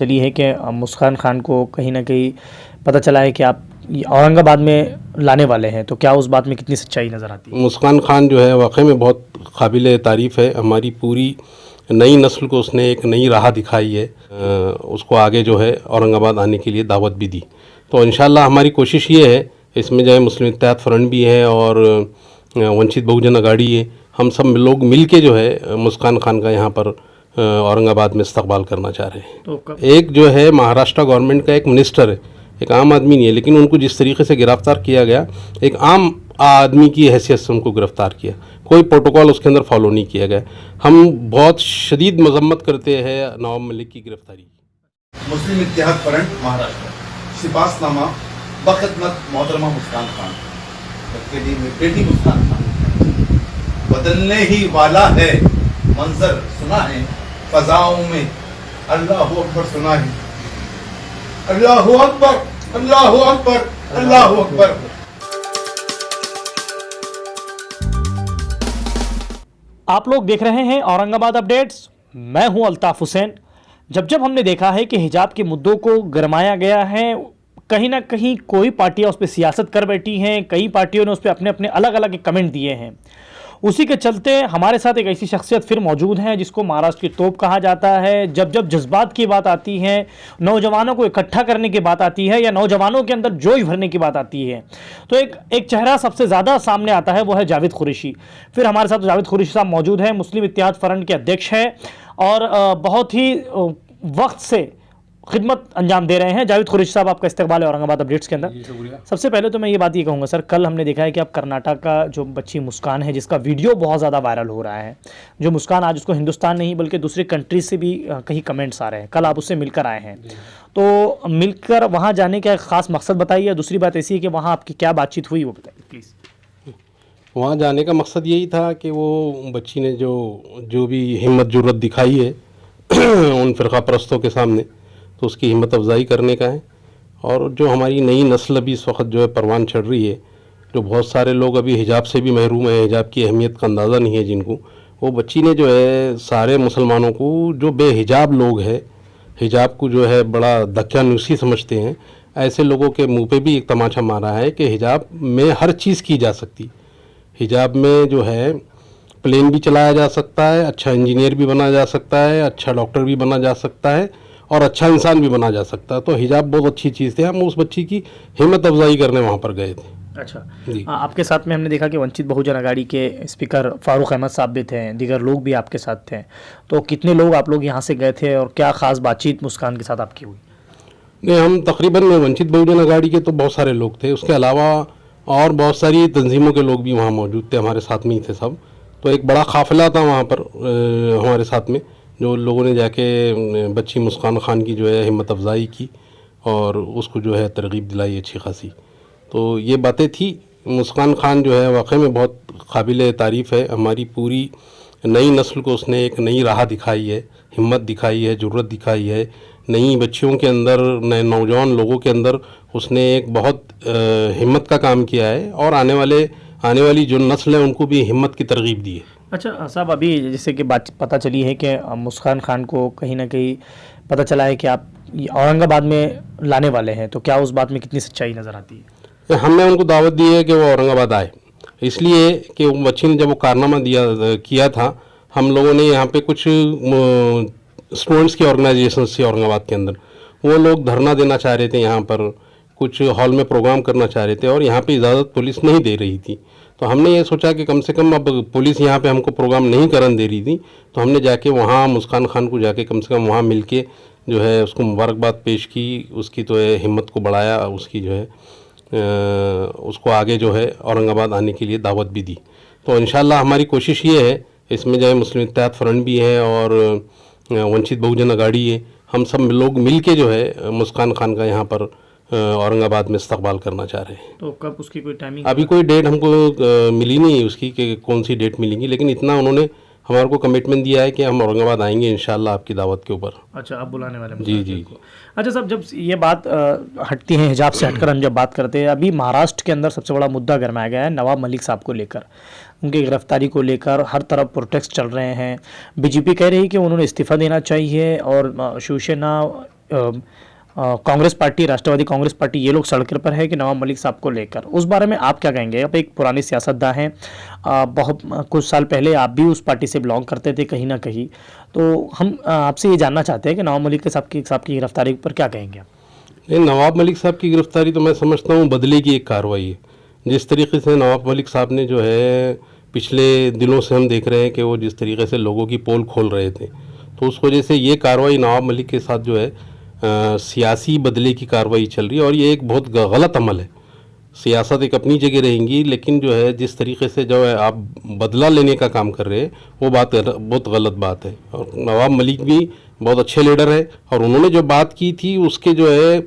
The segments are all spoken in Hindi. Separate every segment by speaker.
Speaker 1: चली है कि मुस्कान खान को कहीं ना कहीं पता चला है कि आप औरंगाबाद में लाने वाले हैं, तो क्या उस बात में कितनी सच्चाई नज़र आती है?
Speaker 2: मुस्कान खान जो है वाकई में बहुत काबिल तारीफ़ है। हमारी पूरी नई नस्ल को उसने एक नई राह दिखाई है। उसको आगे जो है औरंगाबाद आने के लिए दावत भी दी। तो इंशाल्लाह हमारी कोशिश ये है, इसमें जो है मुस्लिम इत्तेहाद फ्रंट भी है और वंचित बहुजन अघाड़ी है, हम सब लोग मिल के जो है मुस्कान खान का यहाँ पर औरंगाबाद में इस्तकबाल करना चाह रहे हैं।
Speaker 1: तो
Speaker 2: एक जो है महाराष्ट्र गवर्नमेंट का एक मिनिस्टर है, एक आम आदमी नहीं है, लेकिन उनको जिस तरीके से गिरफ्तार किया गया, एक आम आदमी की हैसियत से उनको गिरफ्तार किया, कोई प्रोटोकॉल उसके अंदर फॉलो नहीं किया गया। हम बहुत शदीद मजम्मत करते हैं नवाब मलिक की गिरफ्तारी।
Speaker 3: मुस्लिम इत्तेहाद फ्रंट महाराष्ट्र सिपासनामा बखदमत मोहतरमा मुस्कान खान, बल्कि मेरी बेटी मुस्कान खान बदलने ही वाला है। मंजर सुना है फजाओं में, अल्लाह अकबर सुना है, अल्लाह अकबर, अल्लाह अकबर, अल्लाह अकबर।
Speaker 1: आप लोग देख रहे हैं औरंगाबाद अपडेट्स। मैं हूं अल्ताफ हुसैन। जब हमने देखा है कि हिजाब के मुद्दों को गरमाया गया है, कहीं ना कहीं कोई पार्टियां उस पर सियासत कर बैठी हैं, कई पार्टियों ने उस पर अपने अपने अलग अलग कमेंट दिए हैं। उसी के चलते हमारे साथ एक ऐसी शख्सियत फिर मौजूद है जिसको महाराष्ट्र की तोप कहा जाता है। जब जज्बात की बात आती है, नौजवानों को इकट्ठा करने की बात आती है या नौजवानों के अंदर जोश भरने की बात आती है, तो एक चेहरा सबसे ज़्यादा सामने आता है, वो है जावेद कुरैशी। फिर हमारे साथ जावेद कुरैशी साहब मौजूद हैं, मुस्लिम इत्तेहाद फ्रंट के अध्यक्ष हैं और बहुत ही वक्त से खिदमत अंजाम दे रहे हैं। जावेद कुरैशी साहब, आपका इस्तकबाल है औरंगाबाद अपडेट्स के अंदर। सबसे पहले तो मैं ये बात कहूँगा सर, कल हमने देखा है कि आप कर्नाटक का जो बच्ची मुस्कान है, जिसका वीडियो बहुत ज़्यादा वायरल हो रहा है, जो मुस्कान आज उसको हिंदुस्तान नहीं बल्कि दूसरी कंट्रीज से भी कहीं कमेंट्स आ रहे हैं, कल आप उससे मिलकर आए हैं, तो मिलकर वहाँ जाने का ख़ास मकसद बताइए। दूसरी बात ऐसी है कि वहाँ आपकी क्या बातचीत हुई, वो बताइए प्लीज़।
Speaker 2: वहाँ जाने का मकसद यही था कि वो बच्ची ने जो भी हिम्मत जुर्रत दिखाई है उन फ़िरक़ा परस्तों के सामने, तो उसकी हिम्मत अफजाई करने का है। और जो हमारी नई नस्ल अभी इस वक्त जो है परवान चढ़ रही है, जो बहुत सारे लोग अभी हिजाब से भी महरूम हैं, हिजाब की अहमियत का अंदाज़ा नहीं है जिनको, वो बच्ची ने जो है सारे मुसलमानों को, जो बेहिजाब लोग हैं, हिजाब को जो है बड़ा दक्यानुसी समझते हैं, ऐसे लोगों के मुंह पे भी एक तमाचा मारा है कि हिजाब में हर चीज़ की जा सकती। हिजाब में जो है प्लेन भी चलाया जा सकता है, अच्छा इंजीनियर भी बना जा सकता है, अच्छा डॉक्टर भी बना जा सकता है और अच्छा इंसान भी बना जा सकता है। तो हिजाब बहुत अच्छी चीज़ थी। हम उस बच्ची की हिम्मत अफजाई करने वहाँ पर गए थे।
Speaker 1: अच्छा जी। आपके साथ में हमने देखा कि वंचित बहुजन अघाड़ी के स्पीकर फारूक अहमद साहब भी थे, दीगर लोग भी आपके साथ थे, तो कितने लोग आप लोग यहाँ से गए थे और क्या ख़ास बातचीत मुस्कान के साथ आपकी हुई?
Speaker 2: नहीं, हम तकरीबन वंचित बहुजन अघाड़ी के तो बहुत सारे लोग थे, उसके अलावा और बहुत सारी तंजीमों के लोग भी वहाँ मौजूद थे, हमारे साथ में ही थे सब। तो एक बड़ा काफ़िला था वहाँ पर हमारे साथ में, जो लोगों ने जाके बच्ची मुस्कान खान की जो है हिम्मत अफजाई की और उसको जो है तरगीब दिलाई अच्छी खासी। तो ये बातें थी। मुस्कान खान जो है वाकई में बहुत काबिल तारीफ़ है। हमारी पूरी नई नस्ल को उसने एक नई राह दिखाई है, हिम्मत दिखाई है, जुर्रत दिखाई है। नई बच्चियों के अंदर, नए नौजवान लोगों के अंदर उसने एक बहुत हिम्मत का काम किया है और आने वाली जो नस्ल है उनको भी हिम्मत की तरगीब दी है।
Speaker 1: अच्छा साहब, अभी जैसे कि बात पता चली है कि मुस्कान खान को कहीं ना कहीं पता चला है कि आप औरंगाबाद में लाने वाले हैं, तो क्या उस बात में कितनी सच्चाई नज़र आती है?
Speaker 2: हमने उनको दावत दी है कि वो औरंगाबाद आए, इसलिए कि वो बच्ची ने जब वो कारनामा किया था, हम लोगों ने यहाँ पे कुछ स्टूडेंट्स की ऑर्गेनाइजेशन थी औरंगाबाद के अंदर, वो लोग धरना देना चाह रहे थे, यहाँ पर कुछ हॉल में प्रोग्राम करना चाह रहे थे और यहाँ पे इजाज़त पुलिस नहीं दे रही थी। तो हमने ये सोचा कि कम से कम अब पुलिस यहाँ पे हमको प्रोग्राम नहीं करने दे रही थी, तो हमने जाके वहाँ मुस्कान खान को जाके कम से कम वहाँ मिल के जो है उसको मुबारकबाद पेश की, उसकी तो हिम्मत को बढ़ाया, उसकी जो है उसको आगे जो है औरंगाबाद आने के लिए दावत भी दी। तो इंशाल्लाह हमारी कोशिश ये है, इसमें जो है मुस्लिम इत्तेहाद फ्रंट भी है और वंचित बहुजन अघाड़ी है, हम सब लोग मिल के जो है मुस्कान खान का यहाँ पर औरंगाबाद में इस्तकबाल करना चाह रहे हैं।
Speaker 1: तो कब उसकी कोई टाइमिंग?
Speaker 2: अभी कोई डेट हमको मिली नहीं उसकी कि कौन सी डेट मिलेंगी, लेकिन इतना उन्होंने हमारे को कमिटमेंट दिया है कि हम औरंगाबाद आएंगे इंशाल्लाह आपकी दावत के ऊपर।
Speaker 1: अच्छा, आप बुलाने वाले?
Speaker 2: जी।
Speaker 1: अच्छा साहब, जब ये बात हटती है हिजाब से हटकर हम जब बात करते हैं, अभी महाराष्ट्र के अंदर सबसे बड़ा मुद्दा गरमाया गया है नवाब मलिक साहब को लेकर, उनकी गिरफ्तारी को लेकर हर तरफ प्रोटेस्ट चल रहे हैं। बीजेपी कह रही है कि उन्होंने इस्तीफ़ा देना चाहिए और शिवसेना कांग्रेस पार्टी, राष्ट्रवादी कांग्रेस पार्टी, ये लोग सड़क पर है कि नवाब मलिक साहब को लेकर, उस बारे में आप क्या कहेंगे? आप एक पुराने सियासतदान हैं, बहुत कुछ साल पहले आप भी उस पार्टी से बिलोंग करते थे कहीं ना कहीं, तो हम आपसे ये जानना चाहते हैं कि नवाब मलिक साहब की गिरफ्तारी पर क्या कहेंगे आप?
Speaker 2: नवाब मलिक साहब की गिरफ्तारी तो मैं समझता हूँ बदले की एक कार्रवाई है। जिस तरीके से नवाब मलिक साहब ने जो है पिछले दिनों से हम देख रहे हैं कि वो जिस तरीके से लोगों की पोल खोल रहे थे, तो उस वजह से ये कार्रवाई नवाब मलिक के साथ जो है सियासी बदले की कार्रवाई चल रही है और ये एक बहुत गलत अमल है। सियासत एक अपनी जगह रहेंगी, लेकिन जो है जिस तरीके से जो है आप बदला लेने का काम कर रहे हैं वो बहुत गलत बात है। और नवाब मलिक भी बहुत अच्छे लीडर है और उन्होंने जो बात की थी उसके जो है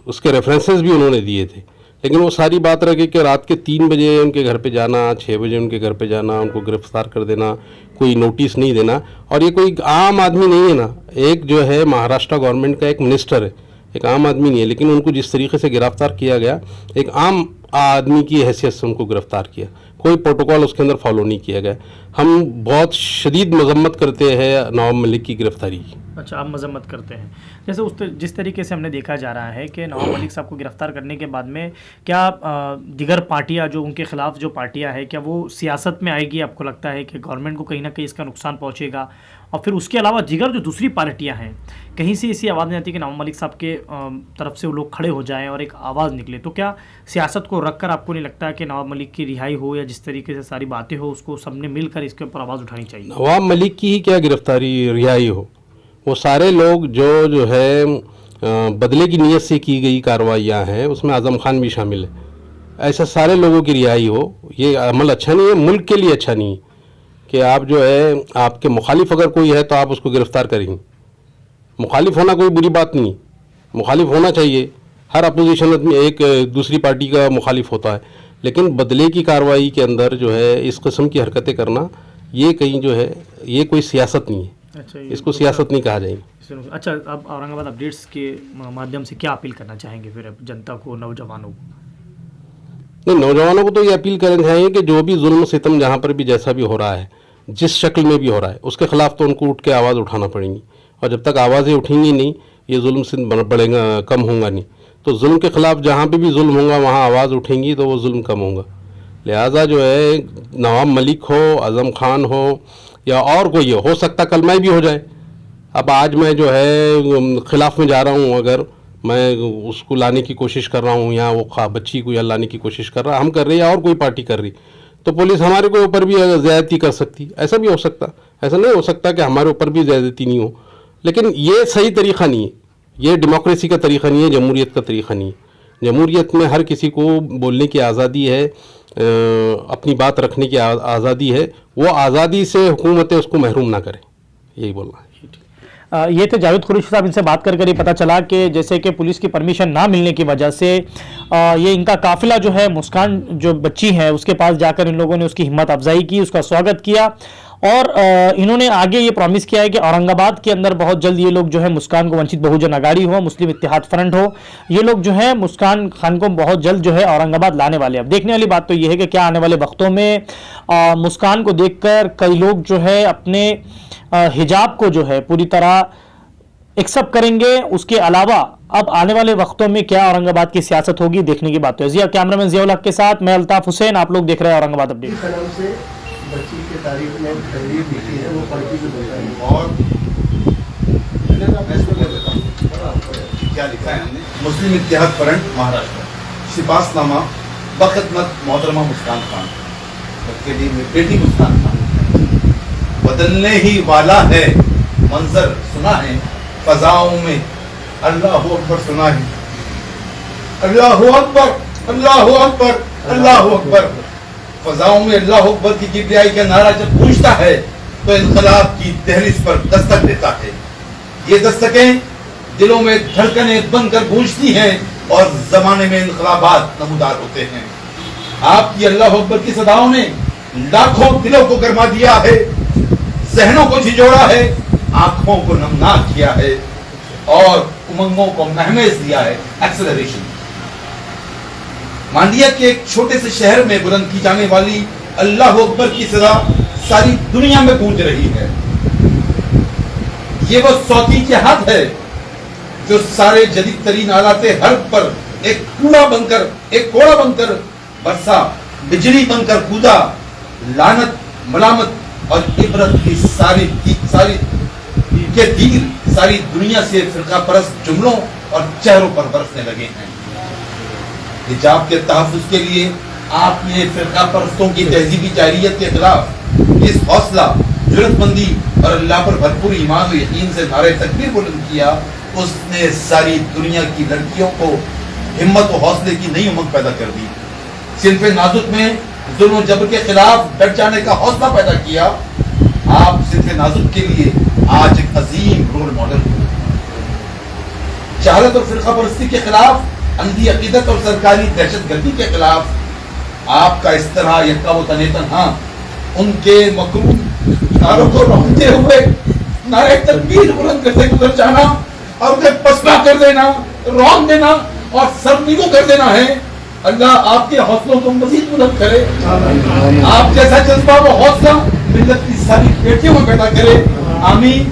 Speaker 2: उसके रेफरेंसेस भी उन्होंने दिए थे, लेकिन वो सारी बात रह गई कि रात के 3 बजे उनके घर पे जाना, 6 बजे उनके घर पे जाना, उनको गिरफ्तार कर देना, कोई नोटिस नहीं देना। और ये कोई आम आदमी नहीं है ना, एक जो है महाराष्ट्र गवर्नमेंट का एक मिनिस्टर है, एक आम आदमी नहीं है, लेकिन उनको जिस तरीके से गिरफ्तार किया गया, एक आम आदमी की हैसियत से उनको गिरफ्तार किया, कोई प्रोटोकॉल उसके अंदर फॉलो नहीं किया गया। हम बहुत शदीद मजम्मत करते हैं नवाब मलिक की गिरफ्तारी की।
Speaker 1: अच्छा, आप मजम्मत करते हैं। जैसे जिस तरीके से हमने देखा जा रहा है कि नवाब मलिक साहब को गिरफ्तार करने के बाद में क्या दिगर पार्टियां जो उनके खिलाफ जो पार्टियां हैं, क्या वो सियासत में आएगी? आपको लगता है कि गवर्नमेंट को कहीं ना कहीं इसका नुकसान पहुंचेगा? और फिर उसके अलावा दिगर जो दूसरी पार्टियां हैं, कहीं से ऐसी आवाज़ नहीं आती कि नवाब मलिक साहब के तरफ से वो लोग खड़े हो जाएं और एक आवाज़ निकले? तो क्या सियासत को रख कर आपको नहीं लगता कि नवाब मलिक की रिहाई हो या जिस तरीके से सारी बातें हो, उसको सबने मिलकर इसके ऊपर आवाज़ उठानी चाहिए?
Speaker 2: नवाब मलिक की ही क्या गिरफ्तारी रिहाई हो, वो सारे लोग जो है बदले की नीयत से की गई कार्रवाइयाँ हैं, उसमें आज़म खान भी शामिल है, ऐसे सारे लोगों की रिहाई हो। ये अमल अच्छा नहीं है, मुल्क के लिए अच्छा नहीं है कि आप जो है आपके मुखालिफ अगर कोई है तो आप उसको गिरफ्तार करेंगे। मुखालिफ होना कोई बुरी बात नहीं, मुखालिफ होना चाहिए, हर अपोजिशन आदमी एक दूसरी पार्टी का मुखालिफ होता है, लेकिन बदले की कार्रवाई के अंदर जो है इस किस्म की हरकतें करना, ये कहीं जो है ये कोई सियासत नहीं है।
Speaker 1: अच्छा,
Speaker 2: इसको सियासत नहीं कहा जाएगा।
Speaker 1: अच्छा, अब औरंगाबाद अपडेट्स के माध्यम से क्या अपील करना चाहेंगे फिर अब जनता को, नौजवानों को?
Speaker 2: नहीं, नौजवानों को तो ये अपील करना चाहिए कि जो भी जुल्म सितम जहाँ पर भी जैसा भी हो रहा है, जिस शक्ल में भी हो रहा है, उसके खिलाफ तो उनको उठ के आवाज़ उठाना पड़ेगी। और जब तक आवाज़ें उठेंगी नहीं, ये जुल्म से बढ़ेगा, कम होगा नहीं। तो जुल्म के खिलाफ जहाँ पे भी जुल्म होगा वहाँ आवाज़ उठेंगी तो वो जुल्म कम होगा। लिहाजा जो है नवाब मलिक हो, आज़म खान हो या और कोई हो सकता कल मैं भी हो जाए। अब आज मैं जो है खिलाफ में जा रहा हूँ, अगर मैं उसको लाने की कोशिश कर रहा हूँ या वो बच्ची को या लाने की कोशिश कर रहा, हम कर रहे हैं या और कोई पार्टी कर रही, तो पुलिस हमारे को ऊपर भी ज़्यादती कर सकती। ऐसा भी हो सकता, ऐसा नहीं हो सकता कि हमारे ऊपर भी ज़्यादती नहीं हो, लेकिन ये सही तरीक़ा नहीं है, ये डेमोक्रेसी का तरीक़ा नहीं है, जमहूरियत का तरीक़ा नहीं है। जमहूरियत में हर किसी को बोलने की आज़ादी है, अपनी बात रखने की आज़ादी है, वो आज़ादी से हुकूमतें उसको महरूम ना करें, यही बोलना है।
Speaker 1: ये थे जावेद कुरैशी साहब, इनसे बात कर ही पता चला कि जैसे कि पुलिस की परमिशन ना मिलने की वजह से ये इनका काफिला जो है मुस्कान जो बच्ची है उसके पास जाकर इन लोगों ने उसकी हिम्मत अफजाई की, उसका स्वागत किया और इन्होंने आगे ये प्रॉमिस किया है कि औरंगाबाद के अंदर बहुत जल्द ये लोग जो है मुस्कान को वंचित बहुजन अगाड़ी हो, मुस्लिम इत्तेहाद फ्रंट हो, ये लोग जो है मुस्कान खान को बहुत जल्द जो है औरंगाबाद लाने वाले। अब देखने वाली बात तो ये है कि क्या आने वाले वक्तों में मुस्कान को देखकर कई लोग जो है अपने हिजाब को जो है पूरी तरह एक्सेप्ट करेंगे। उसके अलावा अब आने वाले वक्तों में क्या औरंगाबाद की सियासत होगी, देखने की बात है। जिया कैमरामैन जियाउल हक के साथ मैं अल्ताफ हुसैन, आप लोग देख रहे हैं औरंगाबाद अपडेट।
Speaker 4: बच्ची के तारीख में तहरीर लिखी है, वो पढ़ के बताएंगे।
Speaker 3: और क्या लिखा है हमने? मुस्लिम इत्तेहाद फ्रंट महाराष्ट्र, शिपासनामा बखदमत मोहतरमा मुस्कान खान, उसके लिए मेरी बेटी मुस्कान खान, बदलने ही वाला है मंजर सुना है फजाओं में, अल्लाह अकबर सुना है, अल्लाह अकबर, अल्लाह अकबर, अल्लाह अकबर। फजाओं में अल्लाह अकबर की किबरियाई का नारा जब गूंजता है तो इनकलाब की दहलीज पर दस्तक देता है। ये दस्तकें दिलों में धड़कनें बनकर गूंजती हैं और जमाने में इनकलाबात नमूदार होते हैं। आपकी अल्लाह अकबर की सदाओं ने लाखों दिलों को गरमा दिया है, जहनों को झिझोड़ा है, आंखों को नमनाक किया है और उमंगों को महमेज दिया है, एक्सेलरेशन। मांडिया के एक छोटे से शहर में बुलंद की जाने वाली अल्लाह अकबर की सदा सारी दुनिया में गूंज रही है। ये वो सौती जिहाद है जो सारे जदीद तरीन आलाते हर पर एक कूड़ा बनकर, एक कोड़ा बनकर बरसा, बिजली बनकर कूदा, लानत, मलामत और इबरत की सारी के तीर सारी दुनिया से फिरका परस्त जुमलों और चेहरों पर बरसने लगे हैं। हिजाब के तहफ्फुज़ के लिए आपने फिरका परस्तों की तहजीबी जारियत के खिलाफ इस हौसला, जुर्रतमंदी और अल्लाह पर भरपूर ईमान और यकीन से नारे तकबीर बुलंद किया। उसने सारी दुनिया की लड़कियों को हिम्मत और हौसले की नई उमंग पैदा कर दी। सिनफ़े नाजुक में जुल्म और जबर के खिलाफ डट जाने का हौसला पैदा किया। आप सिनफ़े नाजुक के लिए आज एक अजीम रोल मॉडल हो। जहालत और फिरका परस्ती के खिलाफ, अंधी अकीदत और सरकारी दहशतगर्दी के खिलाफ आपका इस तरह यक्का व तने तन्हा उनके मकरूह नारों को रोकते हुए नारे तकबीर बुलंद करते गुजर जाना और उन्हें पसला कर देना, रोक देना और सरनीगो कर देना है। अल्लाह आपके हौसलों को मजीद बुलंद करे। आप जैसा जज्बा व हौसला मिल्लत की सारी बेटियों में पैदा करे। आमीन।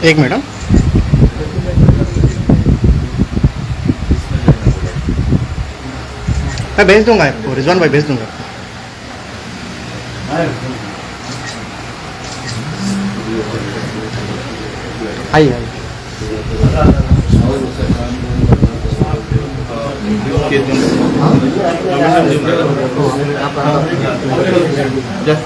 Speaker 5: एक मैडम, मैं भेज दूंगा आपको, रिजवान भाई भेज दूंगा आपको। आइए आइए।
Speaker 4: जस्ट